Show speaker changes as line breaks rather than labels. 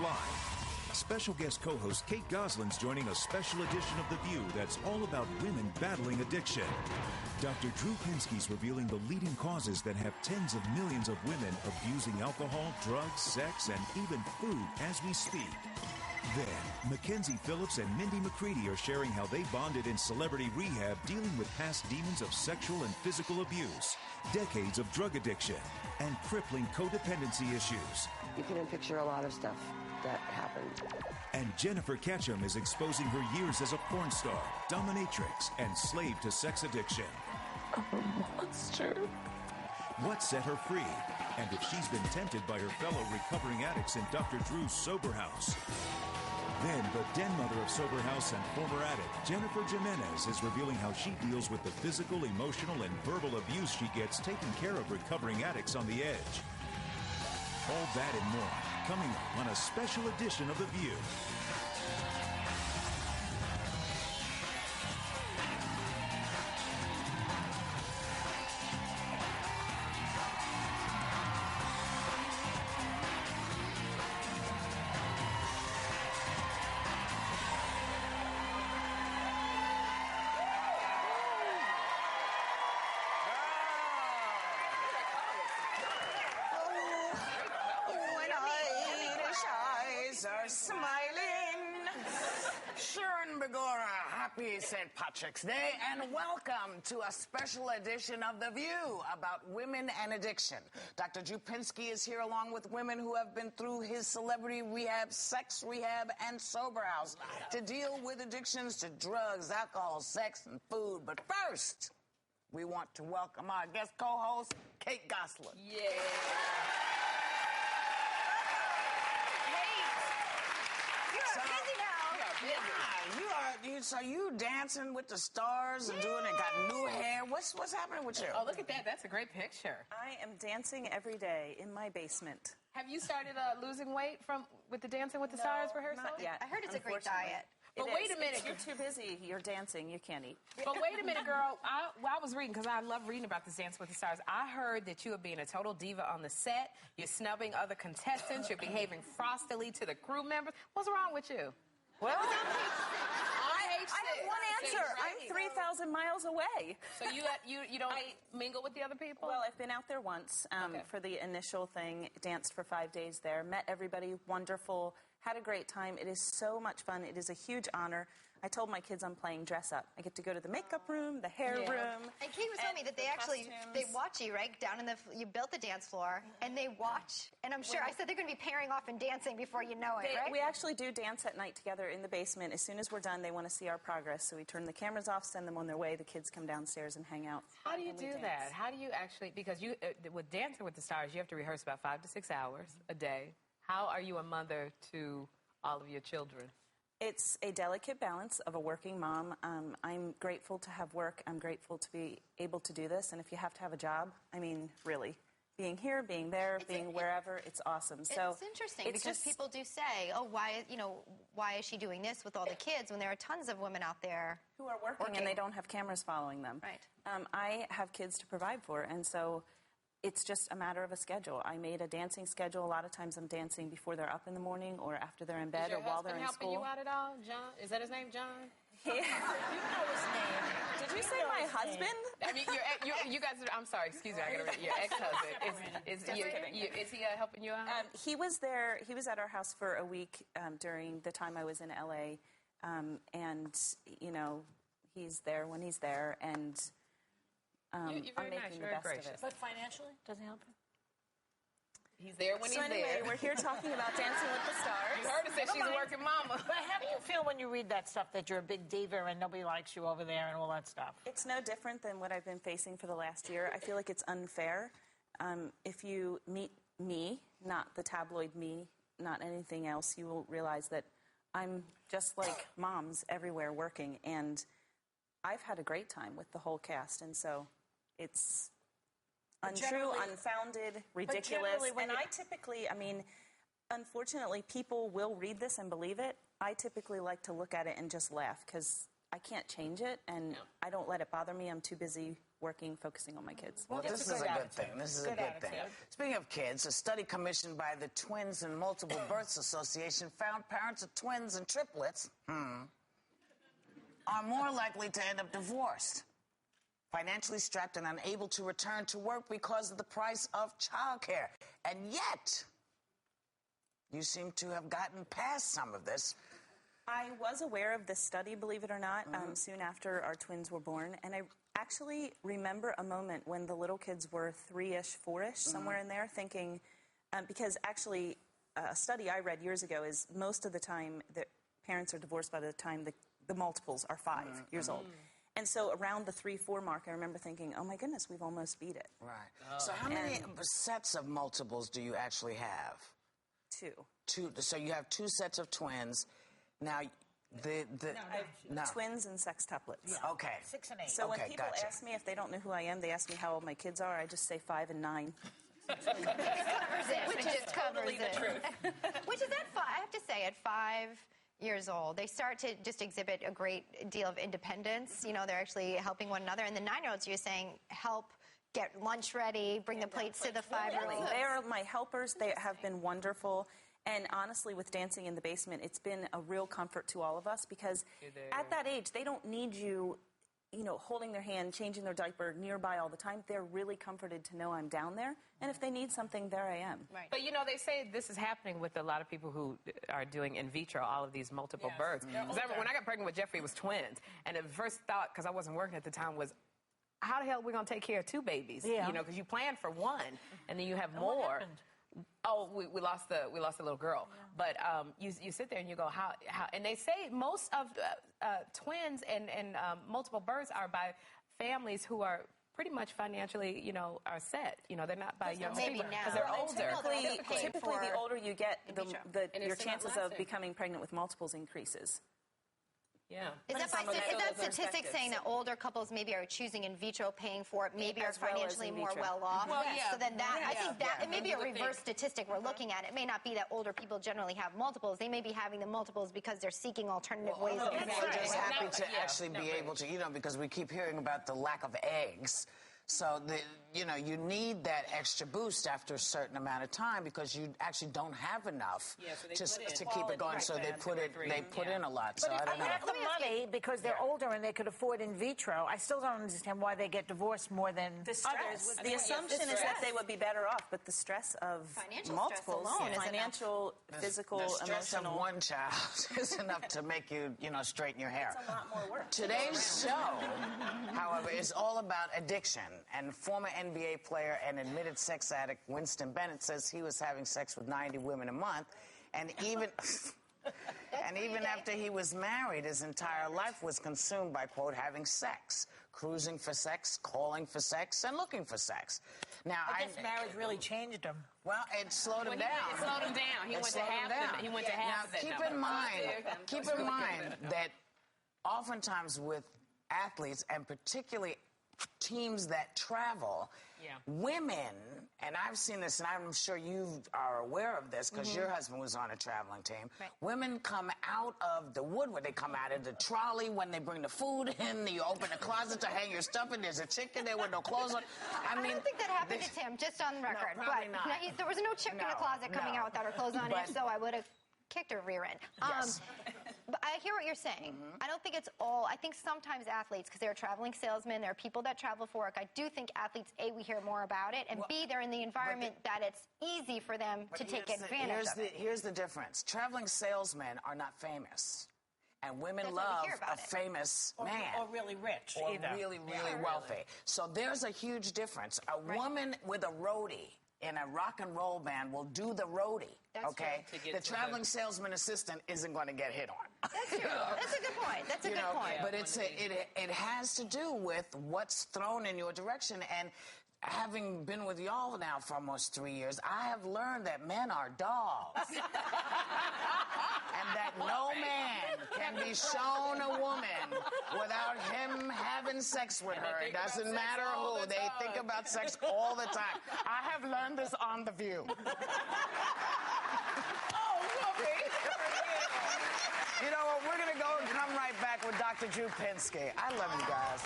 Live. Special guest co-host Kate Goslin's joining a special edition of The View that's all about women battling addiction. Dr. Drew Pinsky's revealing the leading causes that have tens of millions of women abusing alcohol, drugs, sex, and even food as we speak. Then, Mackenzie Phillips and Mindy McCready are sharing how they bonded in celebrity rehab dealing with past demons of sexual and physical abuse, decades of drug addiction, and crippling codependency issues.
You can picture a lot of stuff that happened.
And Jennifer Ketchum is exposing her years as a porn star, dominatrix, and slave to sex addiction.
I'm a monster.
What set her free? And if she's been tempted by her fellow recovering addicts in Dr. Drew's Sober House. Then the den mother of Sober House and former addict, Jennifer Jimenez, is revealing how she deals with the physical, emotional, and verbal abuse she gets taking care of recovering addicts on the edge. All that and more coming up on a special edition of The View.
Happy St. Patrick's Day, and welcome to a special edition of The View about women and addiction. Dr. Drew Pinsky is here along with women who have been through his celebrity rehab, sex rehab, and sober house to deal with addictions to drugs, alcohol, sex, and food. But first, we want to welcome our guest co-host, Kate Goslin.
Yeah.
So you dancing with the stars and doing it, got new hair. What's happening with you?
Oh, look at that. That's a great picture.
I am dancing every day in my basement.
Have you started losing weight with the Dancing with the Stars rehearsal?
Not yet.
I heard it's a great diet.
But wait a minute. You're too busy. You're dancing. You can't eat.
But wait a minute, girl. I was reading, because I love reading about this Dance with the Stars. I heard that you are being a total diva on the set. You're snubbing other contestants. You're behaving frostily to the crew members. What's wrong with you?
Well, I have one answer. I'm 3,000 miles away.
So you don't mingle with the other people?
Well, I've been out there once for the initial thing, danced for 5 days there, met everybody, wonderful, had a great time. It is so much fun. It is a huge honor. I told my kids I'm playing dress up. I get to go to the makeup room, the hair room.
And Kate was telling me that they watch you, right? Down in you built the dance floor, and they watch. And I'm sure, I said they're going to be pairing off and dancing before you know it, right?
We actually do dance at night together in the basement. As soon as we're done, they want to see our progress. So we turn the cameras off, send them on their way. The kids come downstairs and hang out.
How do you do that? How do you actually, because you with Dancing with the Stars, you have to rehearse about 5 to 6 hours a day. How are you a mother to all of your children?
It's a delicate balance of a working mom. I'm grateful to have work. I'm grateful to be able to do this. And if you have to have a job, I mean, really, being here, being there, being wherever, it's awesome. So
it's interesting because people do say, "Oh, why is she doing this with all the kids?" When there are tons of women out there
who are working and they don't have cameras following them.
Right.
I have kids to provide for, and so it's just a matter of a schedule. I made a dancing schedule. A lot of times I'm dancing before they're up in the morning or after they're in bed or while they're in school.
Is your husband helping you out at all, John? Is that his name, John?
Yeah.
You know his name.
Did you say my husband?
I mean, you guys. I'm sorry. Excuse me. I got to read. Your ex-husband is he helping you out?
He was there. He was at our house for a week during the time I was in LA, and you know, he's there when he's there, and
you're very nice, very gracious.
But financially, doesn't help him.
He's there when he's there.
We're here talking about Dancing with the Stars.
You heard her say she's a working mama.
But how do you feel when you read that stuff, that you're a big diva and nobody likes you over there and all that stuff?
It's no different than what I've been facing for the last year. I feel like it's unfair. If you meet me, not the tabloid me, not anything else, you will realize that I'm just like moms everywhere working, and I've had a great time with the whole cast, and so it's untrue, unfounded, ridiculous. And I typically, I mean, unfortunately, people will read this and believe it. I typically like to look at it and just laugh because I can't change it, and I don't let it bother me. I'm too busy working, focusing on my kids.
Well, this is a good thing. This is a good thing. Speaking of kids, a study commissioned by the Twins and Multiple Births Association found parents of twins and triplets are more likely to end up divorced, financially strapped and unable to return to work because of the price of childcare. And yet, you seem to have gotten past some of this.
I was aware of this study, believe it or not, soon after our twins were born. And I actually remember a moment when the little kids were 3-ish, 4-ish, somewhere in there, thinking, because actually a study I read years ago is most of the time that parents are divorced by the time the multiples are 5 years old. And so around the 3-4 mark, I remember thinking, oh my goodness, we've almost beat it.
Right. So how many sets of multiples do you actually have?
2.
So you have 2 sets of twins. Now,
twins and sextuplets.
Yeah.
Okay.
6 and 8.
So when people ask me if they don't know who I am, they ask me how old my kids are. I just say 5 and 9.
Which is
Totally the truth.
Which is I have to say, at 5 years old, they start to just exhibit a great deal of independence. You know, they're actually helping one another. And the 9-year-olds, you're saying, help get lunch ready, bring the plates to the 5-year-olds.
They are my helpers. They have been wonderful. And honestly, with Dancing in the Basement, it's been a real comfort to all of us because at that age, they don't need you, holding their hand, changing their diaper nearby all the time. They're really comforted to know I'm down there. And if they need something, there I am.
Right. But, they say this is happening with a lot of people who are doing in vitro, all of these multiple births. When I got pregnant with Jeffrey, it was twins. And the first thought, because I wasn't working at the time, was, how the hell are we going to take care of 2 babies?
Yeah.
Because you plan for 1, and then you have more.
What happened?
Oh, we lost the little girl. Yeah. But you sit there and you go, how? And they say most of twins and multiple births are by families who are pretty much financially, are set. They're not by young people because they're older.
Typically, the older you get, your chances of becoming pregnant with multiples increases.
Yeah.
Is that statistic saying that older couples maybe are choosing in vitro, paying for it, maybe are financially more well off?
Well, yeah.
So then I think that it may be a reverse statistic we're looking at. It may not be that older people generally have multiples. They may be having the multiples because they're seeking alternative ways of
people are just happy to actually be able to, because we keep hearing about the lack of eggs. So, you need that extra boost after a certain amount of time because you actually don't have enough to keep it going. So they put in a lot. So
But
I
if
don't
they
know.
have the money because they're older and they could afford in vitro, I still don't understand why they get divorced more than others.
The assumption is that they would be better off, but the stress of multiples, financial, physical,
the stress
emotional.
of one child is enough to make you, straighten your hair.
It's a lot more work.
Today's show, however, is all about addiction. And former NBA player and admitted sex addict Winston Bennett says he was having sex with 90 women a month. And even after he was married, his entire life was consumed by, quote, having sex, cruising for sex, calling for sex, and looking for sex. Now,
I guess marriage really changed him.
Well, it slowed him down.
It slowed him down. He went to half of it.
Keep in mind that oftentimes with athletes, and particularly teams that travel, women, and I've seen this, and I'm sure you are aware of this because your husband was on a traveling team. Right. Women come out of the woodwork. They come out of the trolley when they bring the food in. You open the closet to hang your stuff in. There's a chick in there with no clothes on.
I don't think that happened to Tim, just on record.
No, probably not.
There was no chick in the closet coming out without her clothes on. If so, I would have kicked her rear end.
Yes.
But I hear what you're saying. I don't think it's all. I think sometimes athletes, because they're traveling salesmen, there are people that travel for work. I do think athletes, A, we hear more about it, and B, they're in the environment that it's easy for them to take advantage of it.
Here's the difference. Traveling salesmen are not famous. And women love a famous man.
Or really rich.
Or really, really wealthy. So there's a huge difference. A woman with a roadie in a rock and roll band will do the roadie. Okay, the traveling salesman assistant isn't going to get hit on.
That's true. That's a good point. That's a good point.
But it has to do with what's thrown in your direction. And having been with y'all now for almost 3 years, I have learned that men are dogs, and that no man can be shown a woman without him having sex with her. It doesn't matter who. They think about sex all the time. I have learned this on The View. You know what? We're going to go and come right back with Dr. Drew Pinsky. I love you guys.